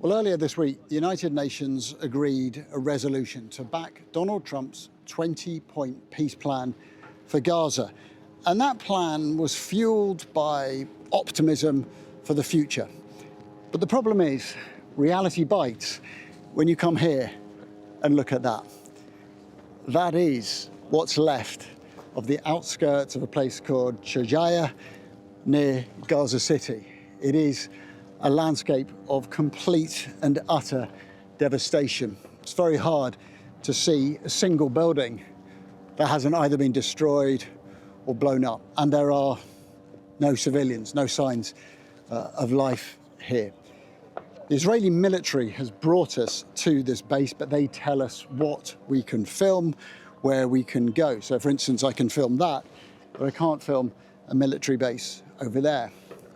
Well, earlier this week, the United Nations agreed a resolution to back Donald Trump's 20-point peace plan for Gaza. And that plan was fueled by optimism for the future. But the problem is, reality bites when you come here and look at that. That is what's left of the outskirts of a place called Shujaiya near Gaza City. It is a landscape of complete and utter devastation. It's very hard to see a single building that hasn't either been destroyed or blown up. And there are no civilians, no signs of life here. The Israeli military has brought us to this base, but they tell us what we can film, where we can go. So, for instance, I can film that, but I can't film a military base over there.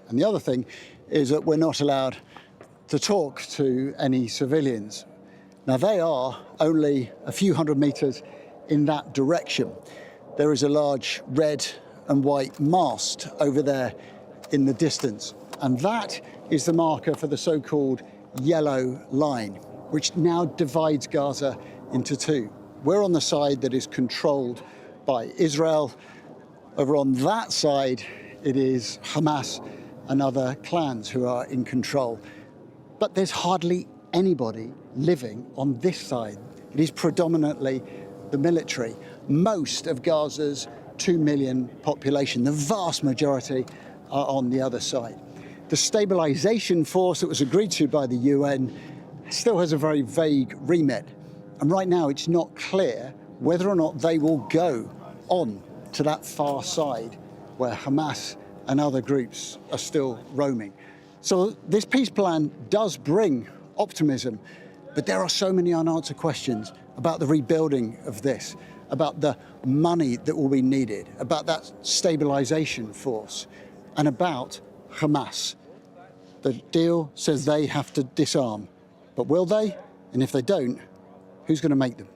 And the other thing is that we're not allowed to talk to any civilians. Now, they are only a few hundred meters in that direction. There is a large red and white mast over there in the distance. And that is the marker for the so-called yellow line, which now divides Gaza into two. We're on the side that is controlled by Israel. Over on that side, it is Hamas and other clans who are in control. But there's hardly anybody living on this side. It is predominantly the military. Most of Gaza's 2 million population, the vast majority, are on the other side. The stabilization force that was agreed to by the UN still has a very vague remit. And right now it's not clear whether or not they will go on to that far side where Hamas and other groups are still roaming. So this peace plan does bring optimism, but there are so many unanswered questions about the rebuilding of this, about the money that will be needed, about that stabilization force, and about Hamas. The deal says they have to disarm, but will they? And if they don't, who's going to make them?